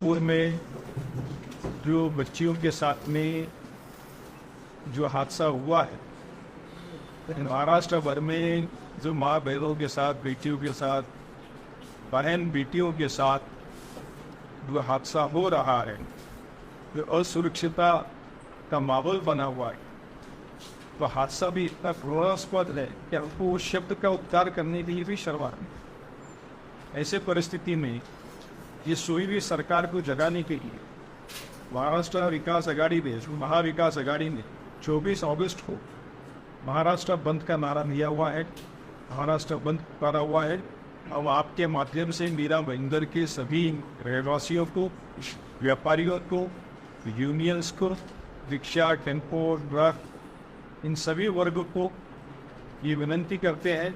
School में जो बच्चियों के साथ में जो हादसा हुआ है, महाराष्ट्र भर में जो माँ बहनों के साथ, बेटियों के साथ, बहन बेटियों के साथ जो हादसा हो रहा है, जो असुरक्षितता का माहौल बना हुआ है, तो हादसा भी इतना क्रोधास्पद है कि हमको उस शब्द का उच्चार करने के लिए भी शर्मा है। ऐसे परिस्थिति में ये सोई हुई सरकार को जगाने के लिए महाराष्ट्र विकास आघाड़ी ने, महाविकास आघाड़ी ने 24 अगस्त को महाराष्ट्र बंद का नारा दिया हुआ है। महाराष्ट्र बंद करा हुआ है। अब आपके माध्यम से मेरा भाईंदर के सभी रहवासियों को, व्यापारियों को, यूनियंस को, रिक्शा, टेम्पो, ट्रक, इन सभी वर्गों को ये विनती करते हैं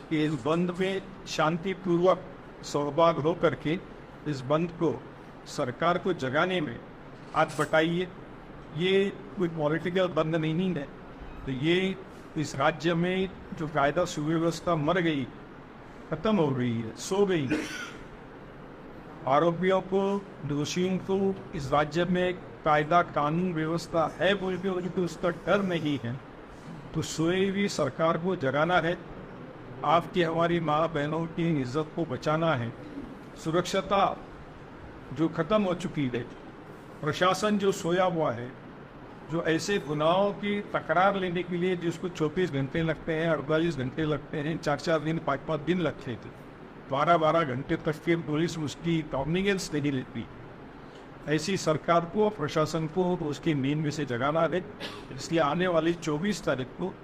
कि इस बंद में शांतिपूर्वक सहभाग हो करके इस बंद को, सरकार को जगाने में हाथ बटाइए। ये कोई पॉलिटिकल बंद नहीं है, तो ये इस राज्य में जो कायदा सुव्यवस्था मर गई, खत्म हो गई है, सो गई है। आरोपियों को, दोषियों को इस राज्य में कायदा कानून व्यवस्था है बोल के उनको उसका डर नहीं है, तो सोई हुई सरकार को जगाना है। आपकी, हमारी माँ बहनों की इज्जत को बचाना है। सुरक्षता जो खत्म हो चुकी है, प्रशासन जो सोया हुआ है, जो ऐसे गुनाहों की तकरार लेने के लिए जिसको 24 घंटे लगते हैं, 48 घंटे लगते हैं, 4-4 दिन, 5-5 दिन लगते थे, 12-12 घंटे तक के पुलिस उसकी कॉग्निजेंस नहीं लेती। ऐसी सरकार को, प्रशासन को उसकी नींद में से जगाना है। इसलिए आने वाली 24 तारीख को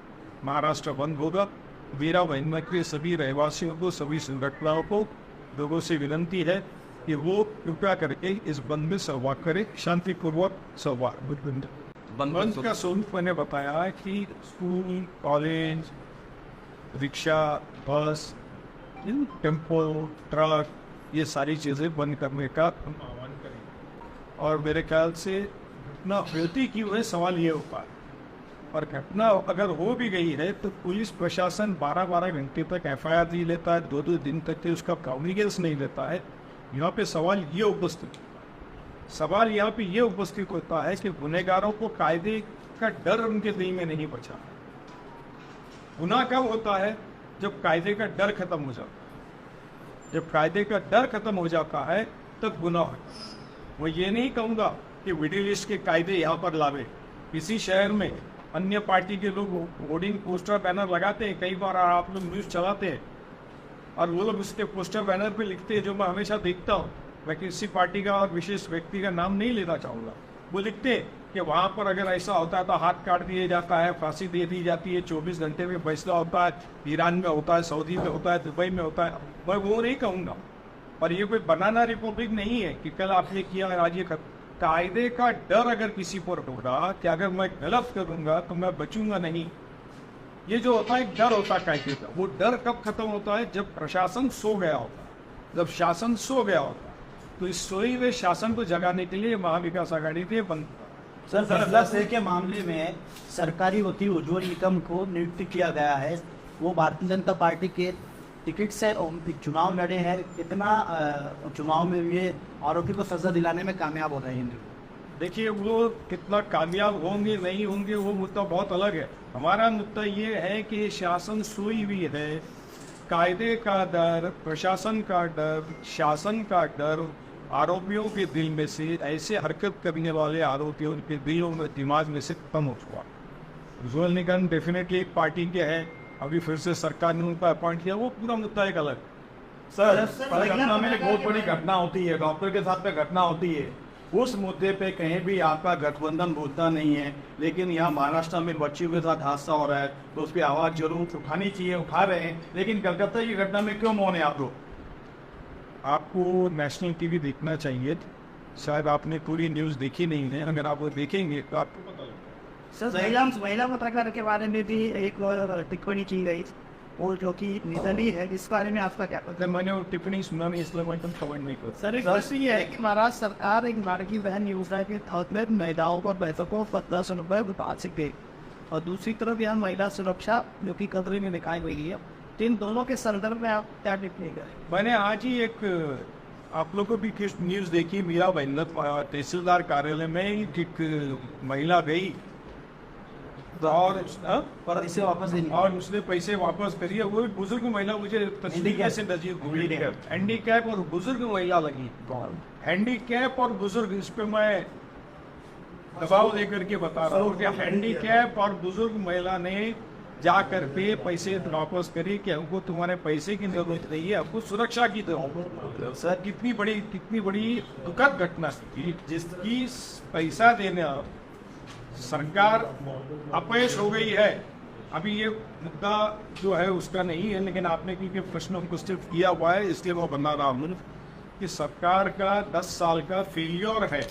महाराष्ट्र बंद होगा। मेरा महिमा के सभी रहवासियों को, सभी संगठनों को, लोगों से विनती है कि वो कृपया करके इस बंद में सहभाग करें, शांतिपूर्वक सहभाग। बंद का स्वरूप मैंने बताया कि स्कूल, कॉलेज, रिक्शा, बस, टेम्पो, ट्रक, ये सारी चीज़ें बंद करने का हम आह्वान करेंगे। और मेरे ख्याल से घटना होती क्यों है, सवाल ये होता है। और घटना अगर हो भी गई है तो पुलिस प्रशासन 12-12 घंटे तक FIR नहीं लेता है, 2-2 दिन तक उसका कॉग्निजेंस नहीं लेता है। यहाँ पे सवाल ये उपस्थित होता है कि गुनहगारों को कायदे का डर उनके दिल में नहीं बचा। गुनाह कब होता है? जब कायदे का डर खत्म हो जाता है। जब कायदे का डर खत्म हो जाता है तब गुनाह होता है। मैं ये नहीं कहूँगा कि विडल लिस्ट के कायदे यहाँ पर लावे। किसी शहर में अन्य पार्टी के लोग होर्डिंग, पोस्टर, बैनर लगाते हैं। कई बार आप लोग न्यूज़ चलाते हैं और वो लोग उसके पोस्टर, बैनर पे लिखते हैं, जो मैं हमेशा देखता हूँ। मैं किसी पार्टी का और विशेष व्यक्ति का नाम नहीं लेना चाहूँगा। वो लिखते हैं कि वहाँ पर अगर ऐसा होता है तो हाथ काट दिया जाता है, फांसी दे दी जाती है, 24 घंटे में फैसला होता है, ईरान में होता है, सऊदी में होता है, दुबई में होता है। मैं वो नहीं कहूँगा। पर ये कोई बनाना रिपब्लिक नहीं है कि कल आपने किया आज ये कायदे का डर अगर किसी पर होगा कि अगर मैं गलत करूँगा तो मैं बचूंगा नहीं, ये जो होता है डर होता है कायदे का। वो डर कब खत्म होता है? जब प्रशासन सो गया होता है, जब शासन सो गया होता है। तो इस सोए हुए शासन को जगाने के लिए महाविकास आघाड़ी ने बंद। सर, फैसला से के मामले में सरकारी वकील उज्ज्वल निकम को नियुक्त किया गया है। वो भारतीय जनता पार्टी के टिकट से चुनाव लड़े हैं। कितना चुनाव में ये आरोपी को सजा दिलाने में कामयाब हो रहे हैं? देखिए, वो कितना कामयाब होंगे नहीं होंगे वो मुद्दा बहुत अलग है। हमारा मुद्दा ये है कि शासन सोई हुई है। कायदे का डर, प्रशासन का डर, शासन का डर आरोपियों के दिल में से, ऐसे हरकत करने वाले आरोपियों के दिलों में, दिमाग में से खत्म हो चुका। उज्ज्वल निकम डेफिनेटली एक पार्टी के हैं, अभी फिर से सरकार ने उनका अपॉइंट किया, वो पूरा मुद्दा एक अलग। सर, पलगना में बहुत बड़ी घटना होती है, डॉक्टर के साथ में घटना होती है, उस मुद्दे पे कहीं भी आपका गठबंधन बोलता नहीं है। लेकिन यहाँ महाराष्ट्र में बच्चियों के साथ हादसा हो रहा है तो उसकी आवाज़ जरूर उठानी चाहिए, उठा रहे हैं। लेकिन कलकत्ता की घटना में क्यों मौन है आप लोग? आपको नेशनल टीवी देखना चाहिए। शायद आपने पूरी न्यूज़ देखी नहीं है। अगर आप वो देखेंगे तो आपको पता लगेगा। सर, महिला पत्रकार के बारे में भी एक टिप्पणी की गई, वो जो कि निधनी है, इस बारे में आपका क्या पता? मैंने वो टिप्पणी सुना नहीं, इसलिए मैं कमेंट नहीं कर। सर, एक बात ये है कि महाराष्ट्र सरकार एक लड़की बहन योजना के तहत में महिलाओं को पैसों को 1500 रुपये बता सके, और दूसरी तरफ यहाँ महिला सुरक्षा जो कि खतरे में दिखाई गई है। इन दोनों के संदर्भ में आप क्या टिप्पणी करें? मैंने आज ही एक आप लोग को भी कुछ न्यूज़ देखी, मेरा बहन तहसीलदार कार्यालय में एक महिला गई और पर इसे वापस देने और उसने पैसे वापस करिए। वो एक बुजुर्ग महिला, मुझे तस्वीर से नजर हैंडीकैप और बुजुर्ग महिला लगी। हैंडीकैप और बुजुर्ग, इस पे मैं दबाव दे करके बता रहा हूँ कि हैंडीकैप और बुजुर्ग महिला ने जा कर के पैसे वापस करी कि हमको तुम्हारे पैसे की जरूरत नहीं है, हमको सुरक्षा की जरूरत। सर कितनी बड़ी दुखद घटना थी, जिसकी पैसा देने सरकार अपयश हो गई है। अभी ये मुद्दा जो है उसका नहीं है, लेकिन आपने क्योंकि प्रश्न को सिर्फ किया हुआ है इसलिए वो बना रहा हूँ कि सरकार का 10 साल का फेलियर है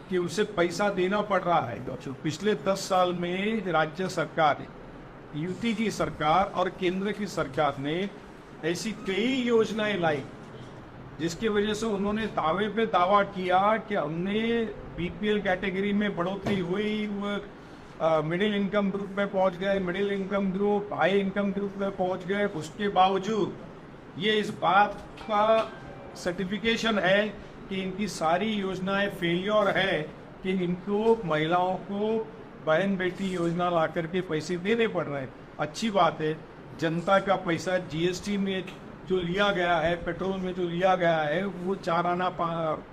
कि उसे पैसा देना पड़ रहा है। तो पिछले 10 साल में राज्य सरकार, यूटी की सरकार और केंद्र की सरकार ने ऐसी कई योजनाएं लाई जिसकी वजह से उन्होंने दावे पे दावा किया कि हमने बीपीएल कैटेगरी में बढ़ोतरी हुई, वो मिडिल इनकम ग्रुप में पहुंच गए, middle income group high income group में पहुंच गए। उसके बावजूद ये इस बात का सर्टिफिकेशन है कि इनकी सारी योजनाएं फेलियर है कि इनको महिलाओं को बहन बेटी योजना ला करके पैसे देने पड़ रहे हैं। अच्छी बात है, जनता का पैसा जीएसटी में जो लिया गया है, पेट्रोल में जो लिया गया है, वो 4 आना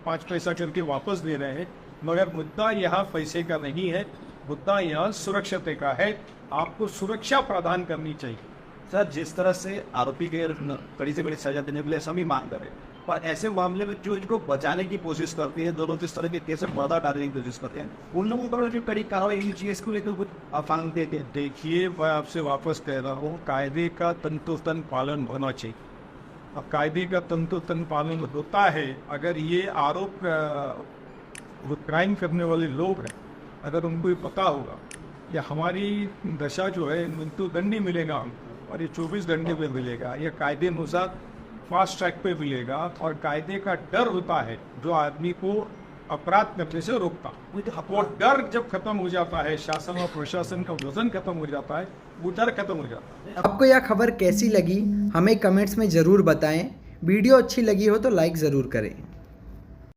5 पैसा करके वापस दे रहे हैं। मगर मुद्दा यहाँ पैसे का नहीं है, मुद्दा यहाँ सुरक्षित का है। आपको सुरक्षा प्रदान करनी चाहिए। सर, जिस तरह से आरोपी के कड़ी से कड़ी सजा देने के लिए सभी मांग करें, पर ऐसे मामले में जो इनको बचाने की कोशिश करती है, दोनों इस तरह के केस में पर्दा डालने की कोशिश करते हैं, उन लोगों पर जो कड़ी कार्रवाई चाहिए, इसको लेकर कुछ अफवाह देते हैं। देखिए, मैं आपसे वापस कह रहा हूँ, कायदे का तंतोतंत पालन होना चाहिए। अब कायदे का तंतोतंत पालन होता है अगर ये आरोप वो क्राइम करने वाले लोग हैं, अगर उनको ये पता होगा कि हमारी दशा जो है मृत्युदंड ही मिलेगा और ये 24 घंटे में मिलेगा, या कायदे अनुसार फास्ट ट्रैक पे मिलेगा, और कायदे का डर होता है जो आदमी को अपराध करने से रोकता। वो डर जब खत्म हो जाता है, शासन और प्रशासन का वजन खत्म हो जाता है, वो डर खत्म हो जाता है। आपको यह खबर कैसी लगी हमें कमेंट्स में ज़रूर बताएं। वीडियो अच्छी लगी हो तो लाइक ज़रूर करें।